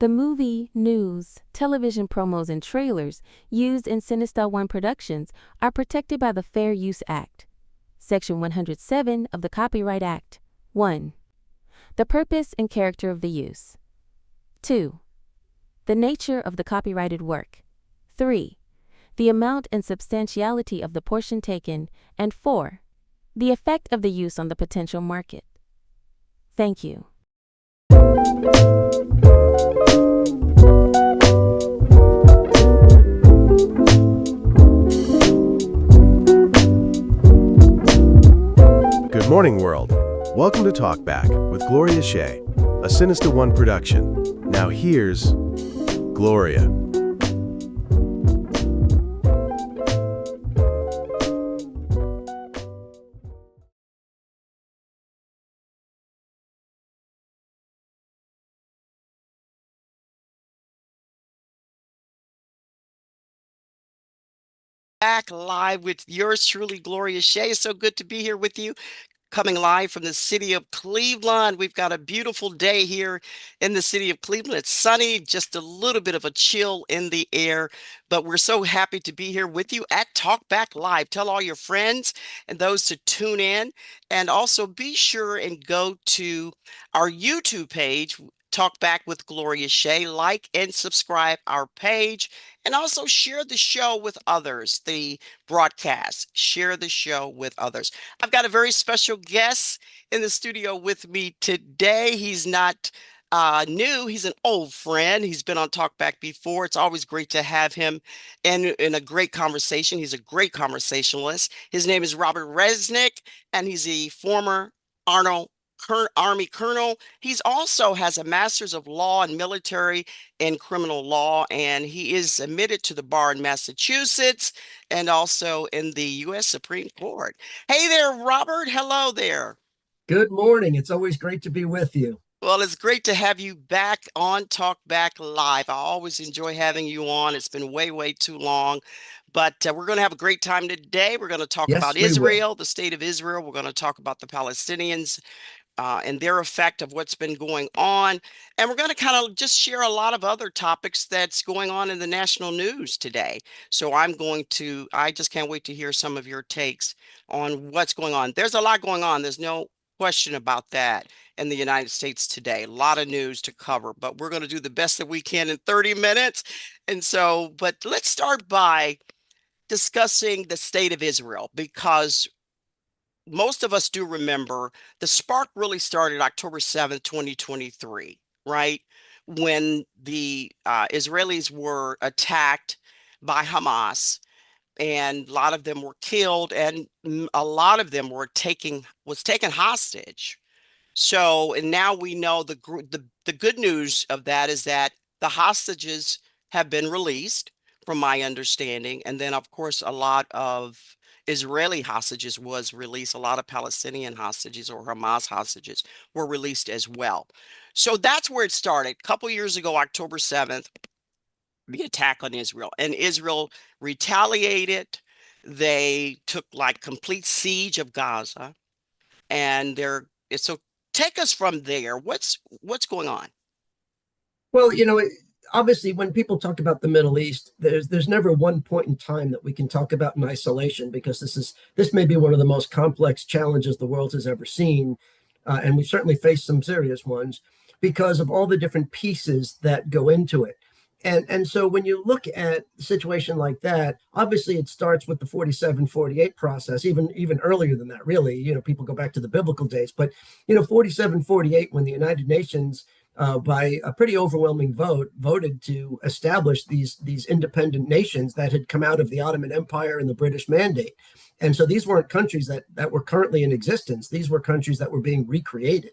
The movie, news, television promos, and trailers used in Sinista1 Productions are protected by the Fair Use Act. Section 107 of the Copyright Act. 1. The purpose and character of the use. 2. The nature of the copyrighted work. 3. The amount and substantiality of the portion taken. And 4. The effect of the use on the potential market. Thank you. Good morning, world. Welcome to TalkBack with Gloria Shea, a Sinista1 production. Now here's Gloria. Back live with yours truly, Gloria Shea. It's so good to be here with you, coming live from the city of Cleveland. We've got a beautiful day here in the city of Cleveland. It's sunny, just a little bit of a chill in the air, but we're so happy to be here with you at TalkBack Live. Tell all your friends and those to tune in, and also be sure and go to our YouTube page, TalkBack with Gloria Shea. Like and subscribe our page, and also share the show with others, the broadcast. Share the show with others. I've got a very special guest in the studio with me today. He's not new. He's an old friend. He's been on TalkBack before. It's always great to have him in a great conversation. He's a great conversationalist. His name is Robert Resnick, and he's a former Army colonel. He's also has a master's of law and military and criminal law, and he is admitted to the bar in Massachusetts and also in the U.S. Supreme Court. Hey there, Robert. Hello there. Good morning. It's always great to be with you. Well, it's great to have you back on TalkBack Live. I always enjoy having you on. It's been way, way too long. But we're going to have a great time today. We're going to talk about Israel, the state of Israel. We're going to talk about the Palestinians and their effect of what's been going on. And we're going to kind of just share a lot of other topics that's going on in the national news today. So I just can't wait to hear some of your takes on what's going on. There's a lot going on. There's no question about that in the United States today. A lot of news to cover, but we're going to do the best that we can in 30 minutes. And so, but let's start by discussing the state of Israel, because most of us do remember the spark really started October 7th, 2023, right? When the Israelis were attacked by Hamas, and a lot of them were killed, and a lot of them was taken hostage. So, and now we know the good news of that is that the hostages have been released, from my understanding. And then, of course, a lot of Israeli hostages was released. A lot of Palestinian hostages or Hamas hostages were released as well. So that's where it started. A couple years ago, October 7th, the attack on Israel. And Israel retaliated. They took like complete siege of Gaza. And so take us from there. What's going on? Well, obviously, when people talk about the Middle East, there's never one point in time that we can talk about in isolation, because this may be one of the most complex challenges the world has ever seen, and we certainly faced some serious ones because of all the different pieces that go into it. And so when you look at a situation like that, obviously it starts with the 47-48 process, even earlier than that, really. People go back to the biblical days, but 47-48, when the United Nations by a pretty overwhelming vote, voted to establish these independent nations that had come out of the Ottoman Empire and the British Mandate. And so these weren't countries that were currently in existence. These were countries that were being recreated.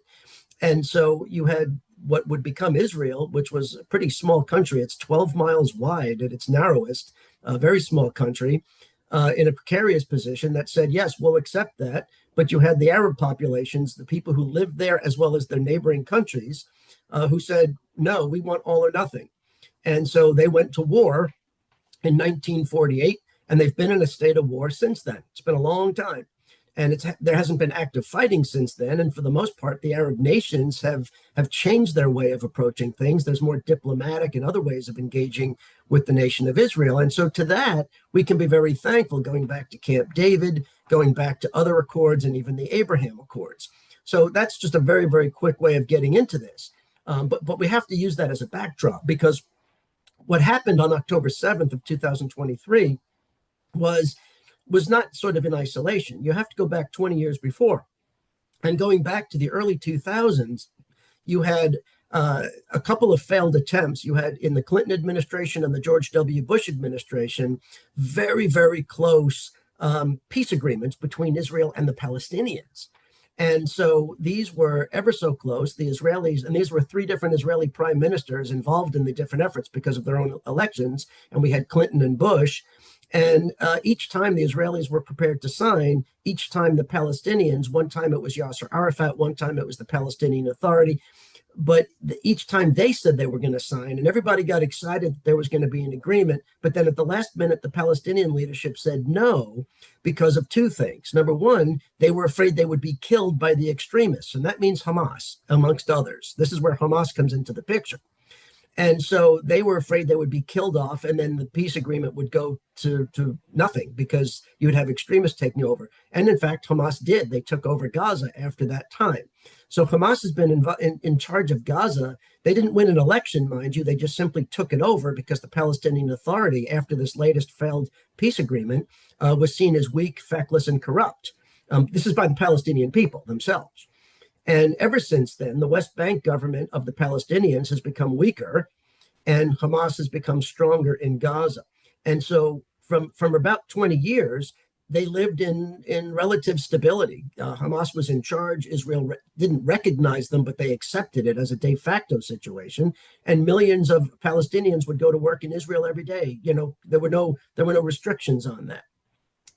And so you had what would become Israel, which was a pretty small country. It's 12 miles wide at its narrowest, a very small country, in a precarious position that said, yes, we'll accept that. But you had the Arab populations, the people who lived there, as well as their neighboring countries, who said, no, we want all or nothing. And so they went to war in 1948, and they've been in a state of war since then. It's been a long time. And there hasn't been active fighting since then. And for the most part, the Arab nations have changed their way of approaching things. There's more diplomatic and other ways of engaging with the nation of Israel. And so to that, we can be very thankful, going back to Camp David, going back to other accords, and even the Abraham Accords. So that's just a very, very quick way of getting into this. But we have to use that as a backdrop, because what happened on October 7th of 2023 was not sort of in isolation. You have to go back 20 years before. And going back to the early 2000s, you had a couple of failed attempts. You had, in the Clinton administration and the George W. Bush administration, very, very close peace agreements between Israel and the Palestinians. And so these were ever so close. The Israelis, and these were three different Israeli prime ministers involved in the different efforts because of their own elections. And we had Clinton and Bush. And each time the Israelis were prepared to sign, each time the Palestinians, one time it was Yasser Arafat, one time it was the Palestinian Authority, but each time they said they were going to sign, and everybody got excited that there was going to be an agreement. But then at the last minute, the Palestinian leadership said no because of two things. Number one, they were afraid they would be killed by the extremists, and that means Hamas, amongst others. This is where Hamas comes into the picture. And so they were afraid they would be killed off, and then the peace agreement would go to nothing because you would have extremists taking over. And in fact, Hamas did. They took over Gaza after that time. So Hamas has been in charge of Gaza. They didn't win an election, mind you. They just simply took it over because the Palestinian Authority, after this latest failed peace agreement, was seen as weak, feckless, and corrupt. This is by the Palestinian people themselves. And ever since then, the West Bank government of the Palestinians has become weaker, and Hamas has become stronger in Gaza. And so from about 20 years, they lived in relative stability. Hamas was in charge. Israel didn't recognize them, but they accepted it as a de facto situation. And millions of Palestinians would go to work in Israel every day. You know, there were no restrictions on that.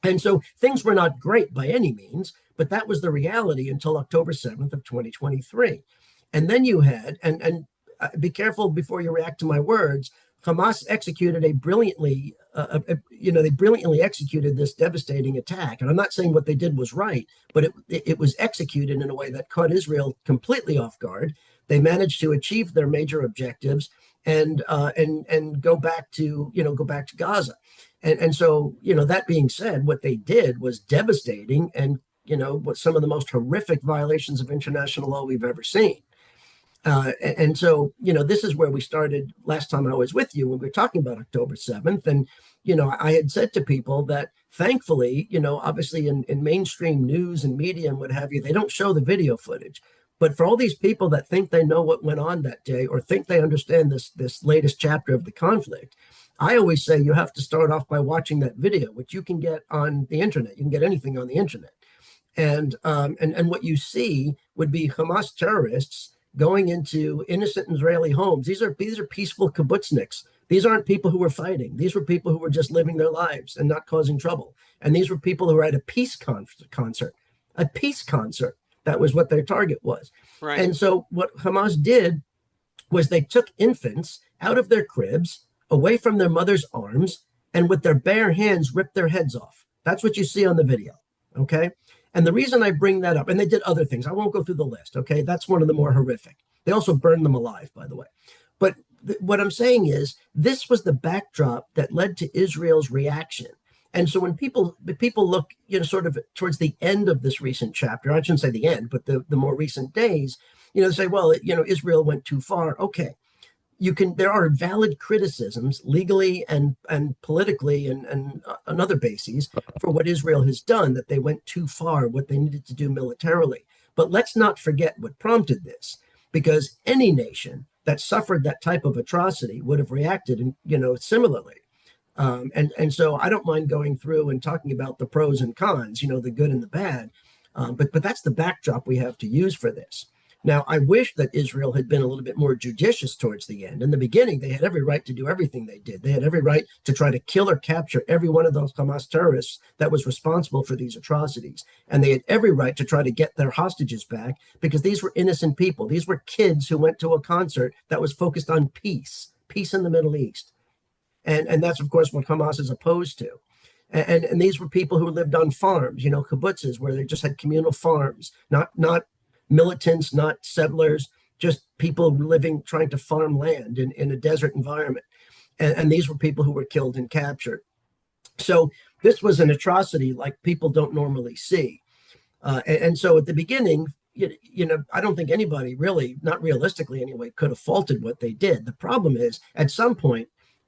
And so things were not great by any means, but that was the reality until October 7th of 2023. And then you had, and be careful before you react to my words, Hamas executed they brilliantly executed this devastating attack. And I'm not saying what they did was right, but it was executed in a way that caught Israel completely off guard. They managed to achieve their major objectives and go back to Gaza. And so, that being said, what they did was devastating and, what some of the most horrific violations of international law we've ever seen. And so, this is where we started last time I was with you when we were talking about October 7th. And, I had said to people that thankfully, obviously in mainstream news and media and what have you, they don't show the video footage. But for all these people that think they know what went on that day or think they understand this latest chapter of the conflict, I always say you have to start off by watching that video, which you can get on the internet. You can get anything on the internet. And what you see would be Hamas terrorists going into innocent Israeli homes. These are peaceful kibbutzniks. These aren't people who were fighting. These were people who were just living their lives and not causing trouble. And these were people who were at a peace concert. A peace concert. That was what their target was. Right. And so what Hamas did was they took infants out of their cribs, away from their mother's arms, and with their bare hands ripped their heads off. That's what you see on the video, okay? And the reason I bring that up, and they did other things. I won't go through the list, okay? That's one of the more horrific. They also burned them alive, by the way. But what I'm saying is this was the backdrop that led to Israel's reaction. And so when people look, sort of towards the end of this recent chapter, I shouldn't say the end, but the more recent days, they say, well, Israel went too far. Okay. There are valid criticisms legally and politically and on other bases for what Israel has done, that they went too far, what they needed to do militarily. But let's not forget what prompted this, because any nation that suffered that type of atrocity would have reacted, similarly. And so I don't mind going through and talking about the pros and cons, the good and the bad. But that's the backdrop we have to use for this. Now, I wish that Israel had been a little bit more judicious towards the end. In the beginning, they had every right to do everything they did. They had every right to try to kill or capture every one of those Hamas terrorists that was responsible for these atrocities. And they had every right to try to get their hostages back, because these were innocent people. These were kids who went to a concert that was focused on peace in the Middle East. And that's, of course, what Hamas is opposed to. And these were people who lived on farms, kibbutzes, where they just had communal farms, not militants, not settlers, just people living, trying to farm land in a desert environment. And these were people who were killed and captured. So this was an atrocity like people don't normally see. And so at the beginning, I don't think anybody really, not realistically anyway, could have faulted what they did. The problem is, at some point,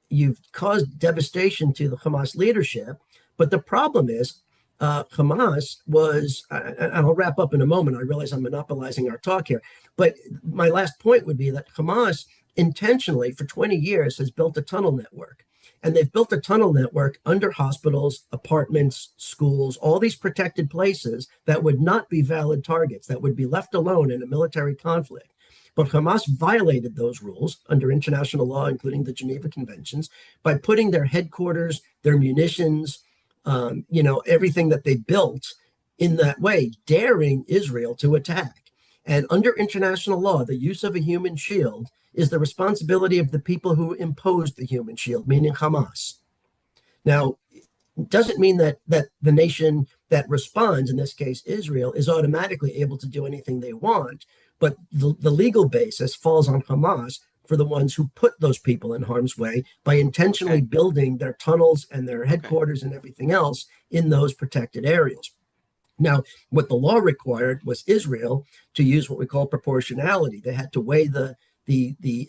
you've caused devastation to the Hamas leadership. But the problem is, Hamas was, and I'll wrap up in a moment. I realize I'm monopolizing our talk here. But my last point would be that Hamas intentionally, for 20 years, has built a tunnel network. And they've built a tunnel network under hospitals, apartments, schools, all these protected places that would not be valid targets, that would be left alone in a military conflict. But Hamas violated those rules under international law, including the Geneva Conventions, by putting their headquarters, their munitions, everything that they built in that way, daring Israel to attack. And under international law, the use of a human shield is the responsibility of the people who imposed the human shield, meaning Hamas. Now, it doesn't mean that the nation that responds, in this case Israel, is automatically able to do anything they want, but the legal basis falls on Hamas for the ones who put those people in harm's way by intentionally building their tunnels and their headquarters and everything else in those protected areas. Now, what the law required was Israel to use what we call proportionality. They had to weigh the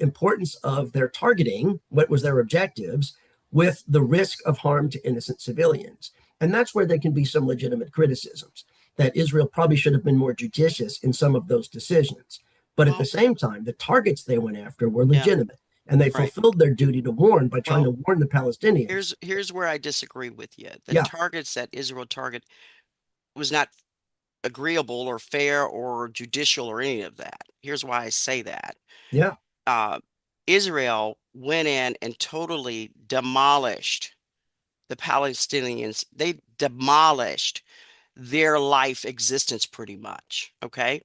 importance of their targeting, what was their objectives, with the risk of harm to innocent civilians. And that's where there can be some legitimate criticisms, that Israel probably should have been more judicious in some of those decisions. But at the same time, the targets they went after were legitimate, and they fulfilled their duty to warn by trying to warn the Palestinians. Here's where I disagree with you. The targets that Israel targeted was not agreeable or fair or judicial or any of that. Here's why I say that. Yeah. Israel went in and totally demolished the Palestinians. They demolished their life existence pretty much. Okay.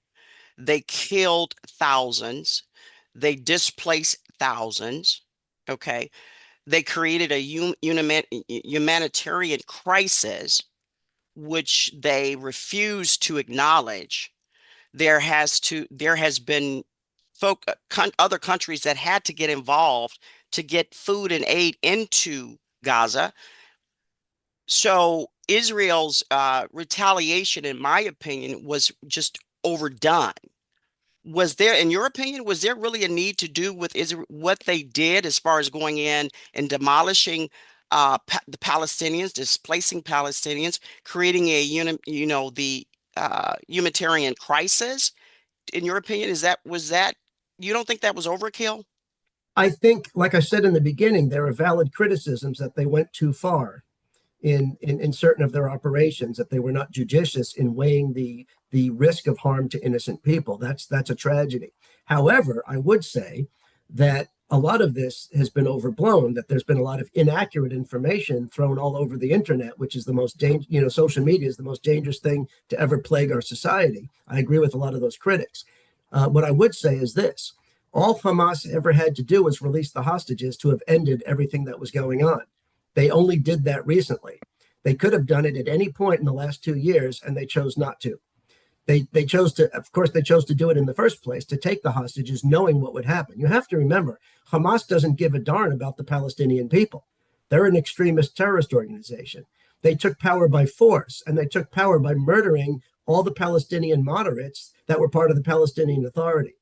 They killed thousands. They displaced thousands. Okay. They created a humanitarian crisis, which they refuse to acknowledge. There has been other countries that had to get involved to get food and aid into Gaza. So Israel's retaliation, in my opinion, was just overdone. Was there, in your opinion, was there really a need to do with Israel what they did as far as going in and demolishing the Palestinians, displacing Palestinians, creating a humanitarian crisis? In your opinion, was that you don't think that was overkill? I think, like I said in the beginning, there are valid criticisms that they went too far in certain of their operations, that they were not judicious in weighing the risk of harm to innocent people. That's a tragedy. However, I would say that a lot of this has been overblown, that there's been a lot of inaccurate information thrown all over the internet, which is the most dangerous, social media is the most dangerous thing to ever plague our society. I agree with a lot of those critics. What I would say is this: all Hamas ever had to do was release the hostages to have ended everything that was going on. They only did that recently. They could have done it at any point in the last 2 years, and they chose not to. They chose to, of course, they chose to do it in the first place, to take the hostages, knowing what would happen. You have to remember, Hamas doesn't give a darn about the Palestinian people. They're an extremist terrorist organization. They took power by force, and they took power by murdering all the Palestinian moderates that were part of the Palestinian Authority.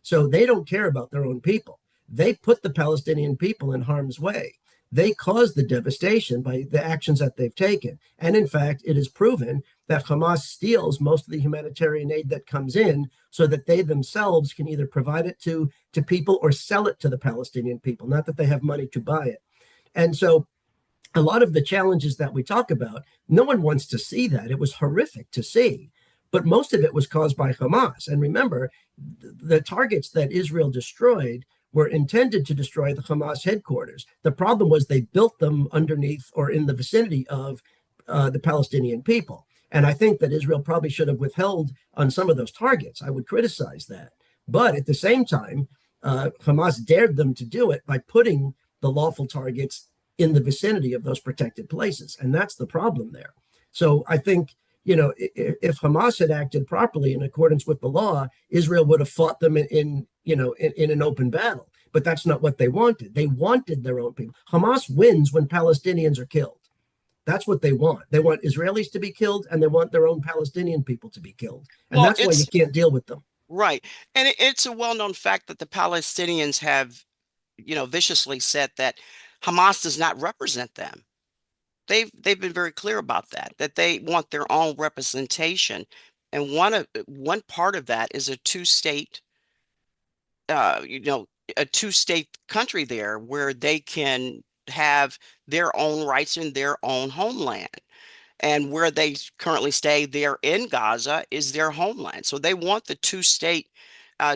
So they don't care about their own people. They put the Palestinian people in harm's way. They caused the devastation by the actions that they've taken. And in fact, it is proven that Hamas steals most of the humanitarian aid that comes in so that they themselves can either provide it to people or sell it to the Palestinian people, not that they have money to buy it. And so a lot of the challenges that we talk about, no one wants to see that. It was horrific to see. But most of it was caused by Hamas. And remember, the targets that Israel destroyed were intended to destroy the Hamas headquarters. The problem was they built them underneath or in the vicinity of the Palestinian people. And I think that Israel probably should have withheld on some of those targets. I would criticize that. But at the same time, Hamas dared them to do it by putting the lawful targets in the vicinity of those protected places. And that's the problem there. So I think, if Hamas had acted properly in accordance with the law, Israel would have fought them in an open battle. But that's not what they wanted. They wanted their own people. Hamas wins when Palestinians are killed. That's what they want. They want Israelis to be killed, and they want their own Palestinian people to be killed. And that's why you can't deal with them. Right. And it's a well-known fact that the Palestinians have, viciously said that Hamas does not represent them. They've been very clear about that they want their own representation. And one part of that is a two-state country there where they can have their own rights in their own homeland. And where they currently stay there in Gaza is their homeland. So they want the two-state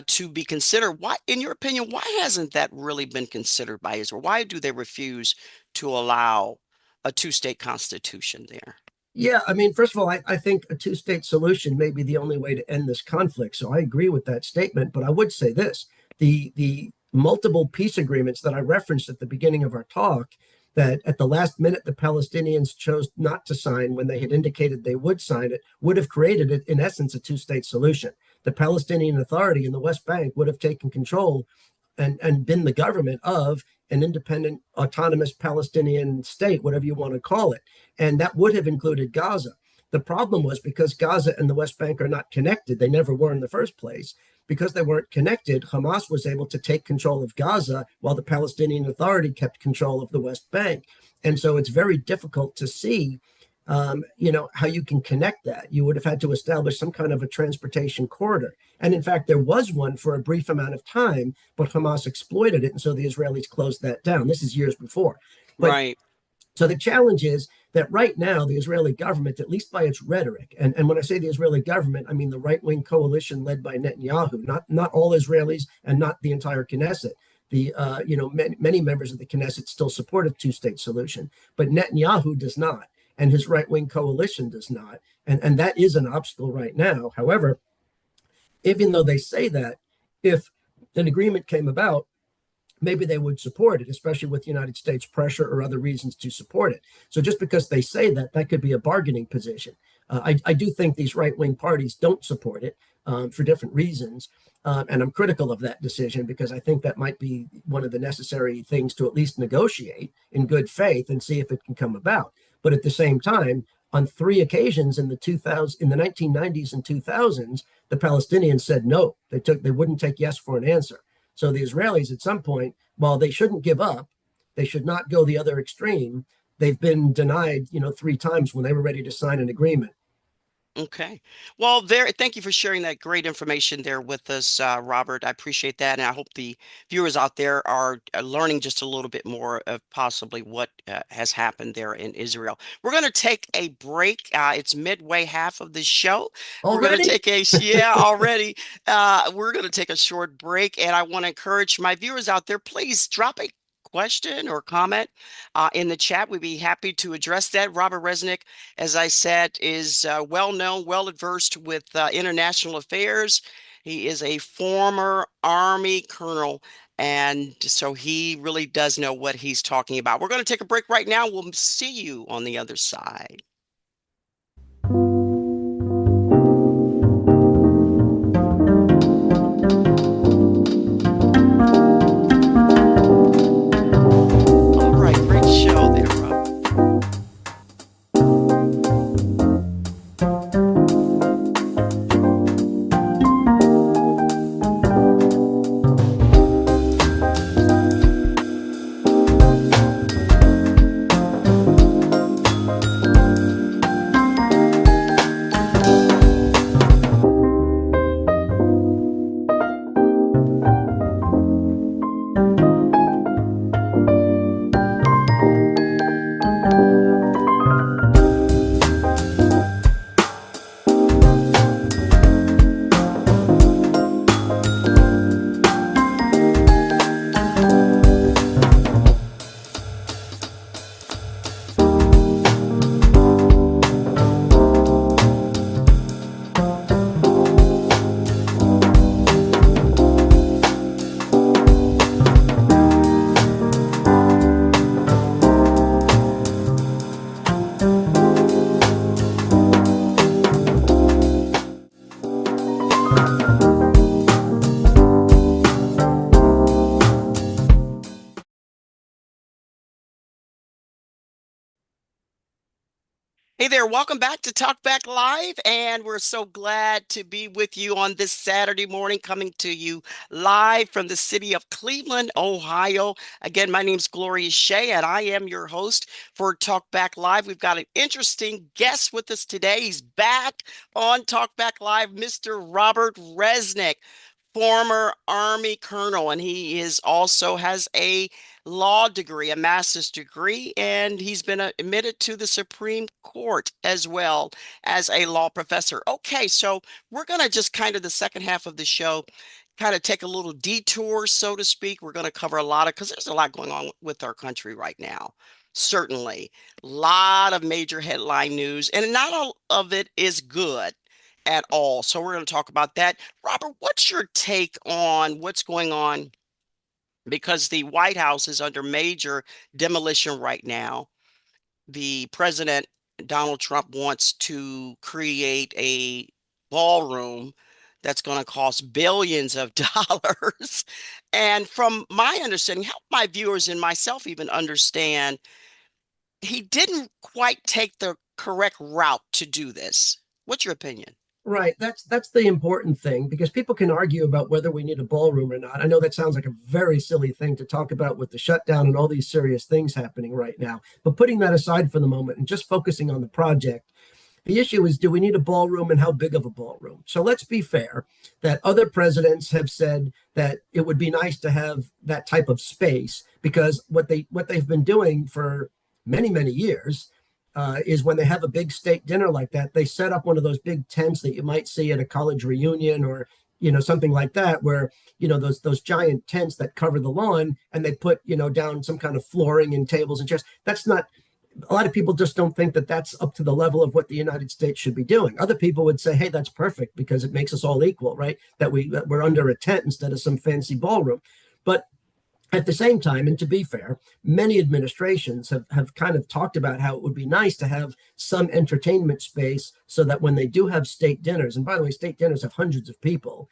to be considered. Why, in your opinion, why hasn't that really been considered by Israel? Why do they refuse to allow a two-state constitution there? Yeah, I mean, first of all, I think a two-state solution may be the only way to end this conflict. So I agree with that statement. But I would say this, the multiple peace agreements that I referenced at the beginning of our talk, that at the last minute the Palestinians chose not to sign when they had indicated they would sign it, would have created, in essence, a two-state solution. The Palestinian Authority in the West Bank would have taken control and been the government of an independent, autonomous Palestinian state, whatever you want to call it. And that would have included Gaza. The problem was, because Gaza and the West Bank are not connected, they never were in the first place. Because they weren't connected, Hamas was able to take control of Gaza while the Palestinian Authority kept control of the West Bank. And so it's very difficult to see, how you can connect that. You would have had to establish some kind of a transportation corridor. And in fact, there was one for a brief amount of time, but Hamas exploited it. And so the Israelis closed that down. This is years before. But, right. So the challenge is that right now, the Israeli government, at least by its rhetoric, and when I say the Israeli government, I mean the right-wing coalition led by Netanyahu, not all Israelis and not the entire Knesset. Many members of the Knesset still support a two-state solution, but Netanyahu does not, and his right-wing coalition does not, and that is an obstacle right now. However, even though they say that, if an agreement came about, maybe they would support it, especially with United States pressure or other reasons to support it. So just because they say that, that could be a bargaining position. I do think these right-wing parties don't support it for different reasons. And I'm critical of that decision, because I think that might be one of the necessary things to at least negotiate in good faith and see if it can come about. But at the same time, on 3 occasions in the 1990s and 2000s, the Palestinians said no. They wouldn't take yes for an answer. So the Israelis, at some point, while they shouldn't give up, they should not go the other extreme. They've been denied, 3 times when they were ready to sign an agreement. Okay. Well, thank you for sharing that great information there with us, Robert. I appreciate that. And I hope the viewers out there are learning just a little bit more of possibly what has happened there in Israel. We're going to take a break. It's midway half of the show. Already? We're going to take already. We're going to take a short break. And I want to encourage my viewers out there, please drop a question or comment in the chat. We'd be happy to address that. Robert Resnick, as I said, is well-known, well-versed with international affairs. He is a former Army colonel, and so he really does know what he's talking about. We're going to take a break right now. We'll see you on the other side. Hey there, welcome back to Talk Back Live, and we're so glad to be with you on this Saturday morning, coming to you live from the city of Cleveland, Ohio. Again, my name is Gloria Shea, and I am your host for Talk Back Live. We've got an interesting guest with us today. He's back on Talk Back Live, Mr. Robert Resnick, former Army colonel, and he is also has a law degree, a master's degree, and he's been admitted to the Supreme Court as well as a law professor. Okay, so we're going to just kind of the second half of the show kind of take a little detour, so to speak. We're going to cover a lot of, because there's a lot going on with our country right now. Certainly, a lot of major headline news, and not all of it is good at all. So we're going to talk about that. Robert, what's your take on what's going on? Because the White House is under major demolition right now. The president, Donald Trump, wants to create a ballroom that's going to cost billions of dollars. And from my understanding, help my viewers and myself even understand, he didn't quite take the correct route to do this. What's your opinion? Right. That's the important thing, because people can argue about whether we need a ballroom or not. I know that sounds like a very silly thing to talk about with the shutdown and all these serious things happening right now. But putting that aside for the moment and just focusing on the project, the issue is, do we need a ballroom and how big of a ballroom? So let's be fair that other presidents have said that it would be nice to have that type of space, because what they've been doing for many years is when they have a big state dinner like that, they set up one of those big tents that you might see at a college reunion, or something like that, where those giant tents that cover the lawn, and they put down some kind of flooring and tables and chairs. That's not, a lot of people just don't think that that's up to the level of what the United States should be doing. Other people would say, hey, that's perfect because it makes us all equal, right? That we're under a tent instead of some fancy ballroom. But at the same time, and to be fair, many administrations have kind of talked about how it would be nice to have some entertainment space, so that when they do have state dinners, and by the way, state dinners have hundreds of people,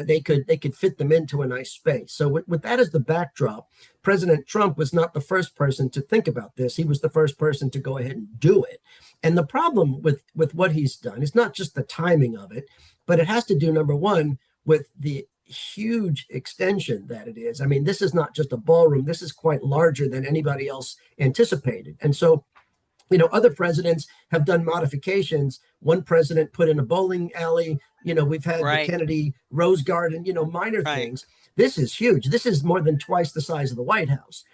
they could fit them into a nice space. So with that as the backdrop, President Trump was not the first person to think about this. He was the first person to go ahead and do it. And the problem with what he's done is not just the timing of it, but it has to do, number one, with the huge extension that it is. I mean, this is not just a ballroom. This is quite larger than anybody else anticipated. And so, other presidents have done modifications. One president put in a bowling alley. We've had the Kennedy Rose Garden, minor things. This is huge. This is more than twice the size of the White House.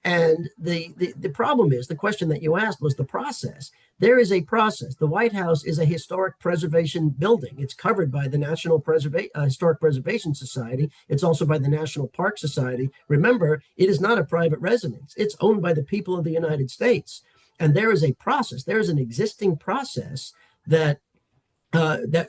And the problem is, the question that you asked was the process. There is a process. The White House is a historic preservation building. It's covered by the National Historic Preservation Society. It's also by the National Park Society. Remember, it is not a private residence. It's owned by the people of the United States. And there is a process. There is an existing process that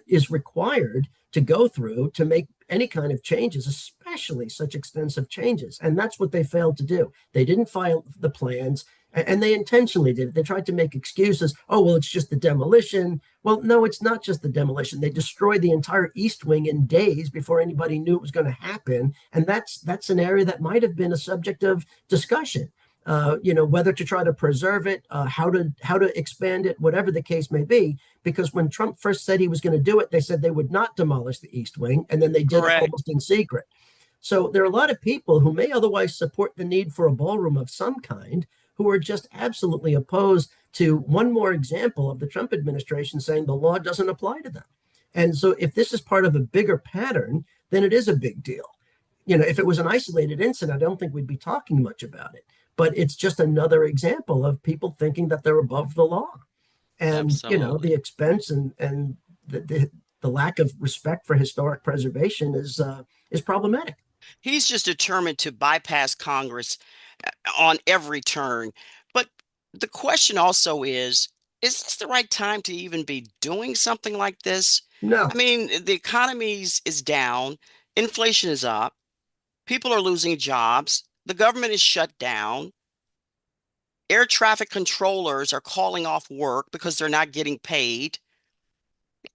is required to go through to make any kind of changes, especially such extensive changes. And that's what they failed to do. They didn't file the plans, and they intentionally did it. They tried to make excuses. Oh, well, it's just the demolition. Well, no, it's not just the demolition. They destroyed the entire East Wing in days before anybody knew it was going to happen. And that's an area that might have been a subject of discussion. Whether to try to preserve it, how to expand it, whatever the case may be. Because when Trump first said he was going to do it, they said they would not demolish the East Wing, and then they did it almost in secret. So there are a lot of people who may otherwise support the need for a ballroom of some kind, who are just absolutely opposed to one more example of the Trump administration saying the law doesn't apply to them. And so if this is part of a bigger pattern, then it is a big deal. If it was an isolated incident, I don't think we'd be talking much about it. But it's just another example of people thinking that they're above the law. And, Absolutely. the expense and the lack of respect for historic preservation is problematic. He's just determined to bypass Congress on every turn. But the question also is this the right time to even be doing something like this? No. I mean, the economy is down, inflation is up, people are losing jobs, the government is shut down, air traffic controllers are calling off work because they're not getting paid.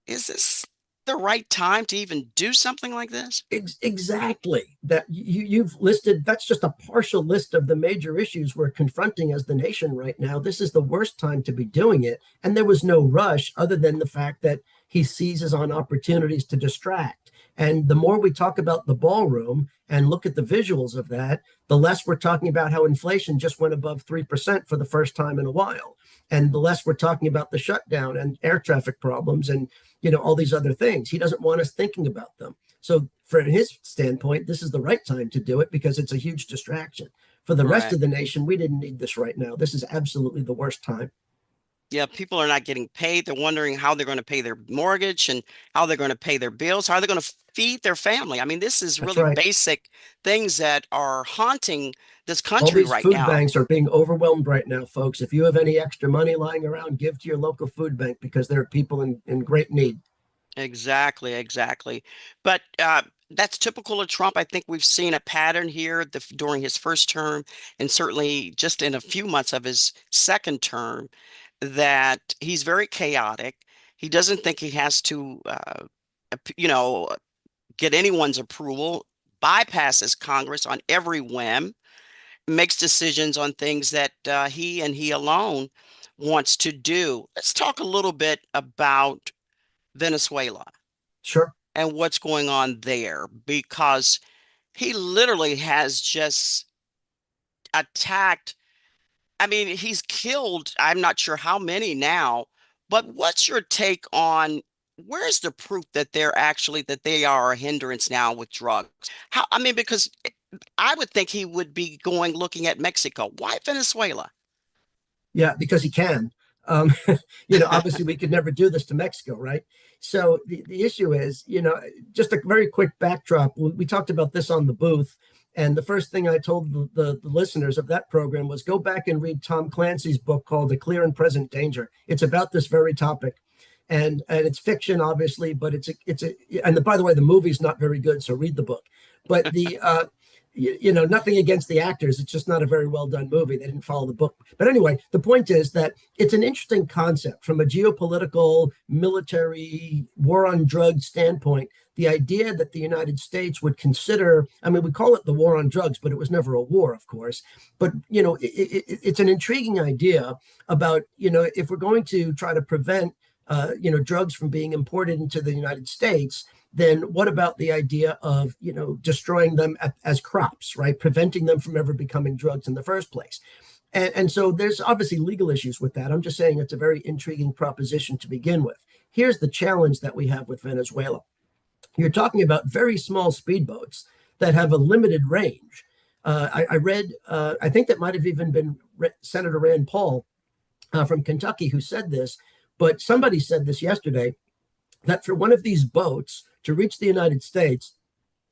Is this the right time to even do something like this? Exactly. That you've listed, that's just a partial list of the major issues we're confronting as the nation right now. This is the worst time to be doing it. And there was no rush other than the fact that he seizes on opportunities to distract. And the more we talk about the ballroom and look at the visuals of that, the less we're talking about how inflation just went above 3% for the first time in a while. And the less we're talking about the shutdown and air traffic problems and, all these other things. He doesn't want us thinking about them. So from his standpoint, this is the right time to do it because it's a huge distraction. For the rest of the nation, we didn't need this right now. This is absolutely the worst time. Yeah, people are not getting paid. They're wondering how they're going to pay their mortgage and how they're going to pay their bills, how they're going to feed their family. I mean, this is really basic things that are haunting this country right now. All these food banks are being overwhelmed right now, folks. If you have any extra money lying around, give to your local food bank because there are people in great need. Exactly, exactly. But that's typical of Trump. I think we've seen a pattern here during his first term and certainly just in a few months of his second term that he's very chaotic. He doesn't think he has to, get anyone's approval, bypasses Congress on every whim, makes decisions on things that he and he alone wants to do. Let's talk a little bit about Venezuela. Sure. And what's going on there, because he literally has just attacked. I mean, he's killed, I'm not sure how many now, but what's your take on where's the proof that they are a hindrance now with drugs? Because I would think he would be looking at Mexico. Why Venezuela? Yeah, because he can. Obviously we could never do this to Mexico, right? So the issue is, just a very quick backdrop. We talked about this on the booth. And the first thing I told the listeners of that program was go back and read Tom Clancy's book called The Clear and Present Danger. It's about this very topic. And it's fiction, obviously, but by the way, the movie's not very good, so read the book. But nothing against the actors. It's just not a very well done movie. They didn't follow the book. But anyway, the point is that it's an interesting concept from a geopolitical, military, war on drugs standpoint. The idea that the United States would consider, we call it the war on drugs, but it was never a war, of course. But, it's an intriguing idea about, if we're going to try to prevent, drugs from being imported into the United States, then what about the idea of, destroying them as crops, right? Preventing them from ever becoming drugs in the first place. And so there's obviously legal issues with that. I'm just saying it's a very intriguing proposition to begin with. Here's the challenge that we have with Venezuela. You're talking about very small speedboats that have a limited range. I read, I think that might have even been Senator Rand Paul from Kentucky who said this, but somebody said this yesterday, that for one of these boats to reach the United States,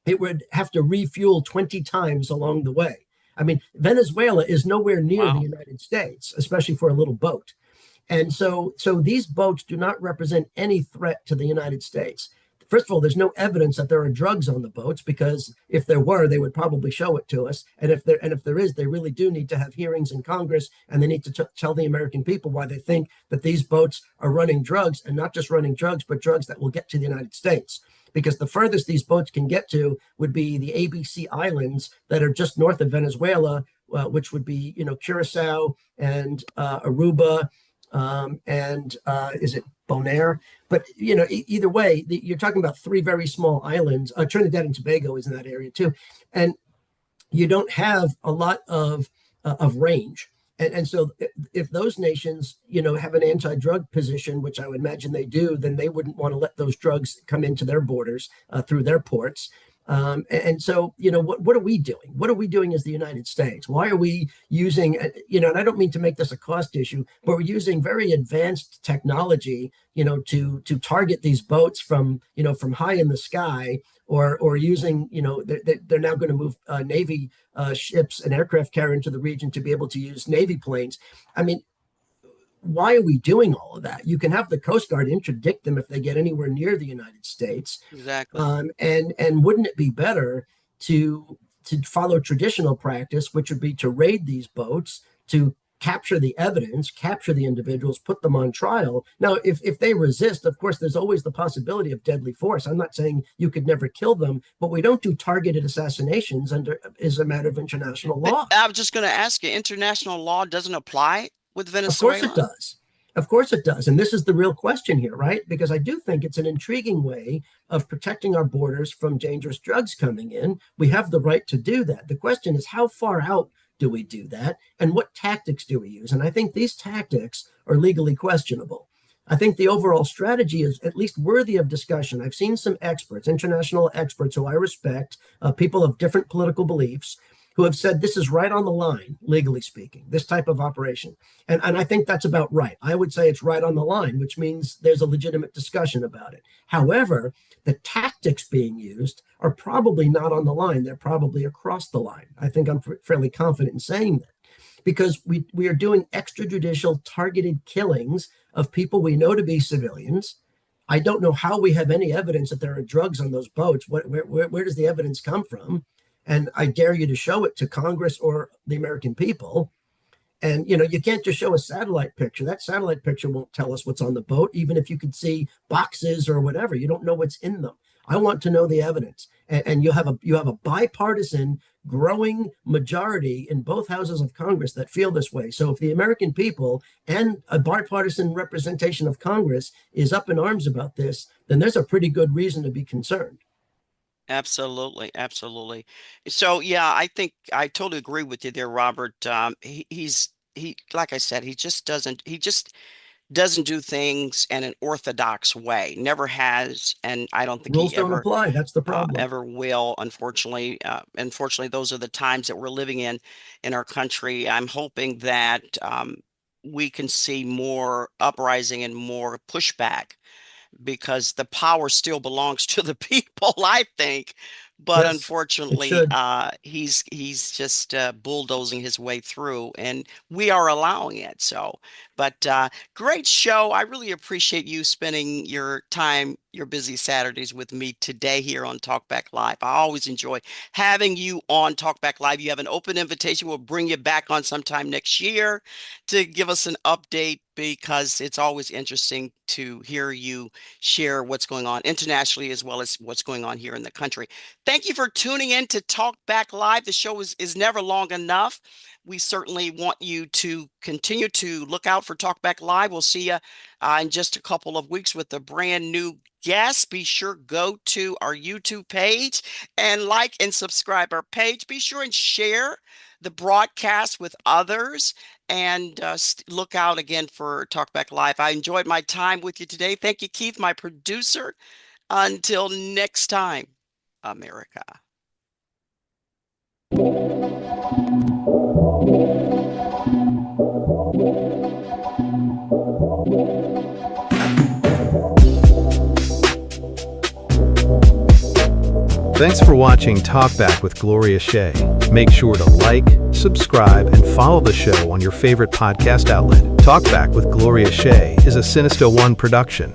it would have to refuel 20 times along the way. Venezuela is nowhere near the United States, especially for a little boat. And so these boats do not represent any threat to the United States. First of all, there's no evidence that there are drugs on the boats, because if there were, they would probably show it to us. And if there is, they really do need to have hearings in Congress, and they need to tell the American people why they think that these boats are running drugs, and not just running drugs, but drugs that will get to the United States. Because the furthest these boats can get to would be the ABC Islands that are just north of Venezuela, which would be, Curacao and Aruba, and is it Bonaire? But, either way, you're talking about three very small islands. Trinidad and Tobago is in that area too. And you don't have a lot of range. And so if those nations, have an anti-drug position, which I would imagine they do, then they wouldn't want to let those drugs come into their borders through their ports. And so, what are we doing? What are we doing as the United States? Why are we using, and I don't mean to make this a cost issue, but we're using very advanced technology, to target these boats from high in the sky, or using, they're now going to move Navy ships and aircraft carrier into the region to be able to use Navy planes. Why are we doing all of that? You can have the Coast Guard interdict them if they get anywhere near the United States. Exactly. And wouldn't it be better to follow traditional practice, which would be to raid these boats, to capture the evidence, capture the individuals, put them on trial. Now, if they resist, of course, there's always the possibility of deadly force. I'm not saying you could never kill them, but we don't do targeted assassinations as a matter of international law. I was just going to ask you, international law doesn't apply with Venezuela? Of course it does. Of course it does. And this is the real question here, right? Because I do think it's an intriguing way of protecting our borders from dangerous drugs coming in. We have the right to do that. The question is, how far out do we do that? And what tactics do we use? And I think these tactics are legally questionable. I think the overall strategy is at least worthy of discussion. I've seen some experts, international experts who I respect, people of different political beliefs, who have said this is right on the line, legally speaking, this type of operation. And I think that's about right. I would say it's right on the line, which means there's a legitimate discussion about it. However, the tactics being used are probably not on the line. They're probably across the line. I think I'm fairly confident in saying that, because we are doing extrajudicial targeted killings of people we know to be civilians. I don't know how we have any evidence that there are drugs on those boats. Where does the evidence come from? And I dare you to show it to Congress or the American people. And, you can't just show a satellite picture. That satellite picture won't tell us what's on the boat, even if you could see boxes or whatever. You don't know what's in them. I want to know the evidence. And you have a bipartisan growing majority in both houses of Congress that feel this way. So if the American people and a bipartisan representation of Congress is up in arms about this, then there's a pretty good reason to be concerned. Absolutely, absolutely. So yeah, I think I totally agree with you there, Robert. He like I said, he just doesn't do things in an orthodox way. Never has, and I don't think rules he don't ever apply. That's the problem. Ever will. Unfortunately, those are the times that we're living in our country. I'm hoping that we can see more uprising and more pushback, because the power still belongs to the people, I think. But yes, unfortunately, he's just bulldozing his way through, and we are allowing it. So, but great show. I really appreciate you spending your time, your busy Saturdays with me today here on TalkBack Live. I always enjoy having you on TalkBack Live. You have an open invitation. We'll bring you back on sometime next year to give us an update, because it's always interesting to hear you share what's going on internationally as well as what's going on here in the country. Thank you for tuning in to TalkBack Live. The show is never long enough. We certainly want you to continue to look out for TalkBack Live. We'll see you in just a couple of weeks with a brand new guest. Be sure go to our YouTube page and like and subscribe our page. Be sure and share the broadcast with others, and look out again for TalkBack Live. I enjoyed my time with you today. Thank you, Keith, my producer. Until next time, America. Thanks for watching Talkback with Gloria Shea. Make sure to like, subscribe, and follow the show on your favorite podcast outlet. Talkback with Gloria Shea is a Sinista1 production.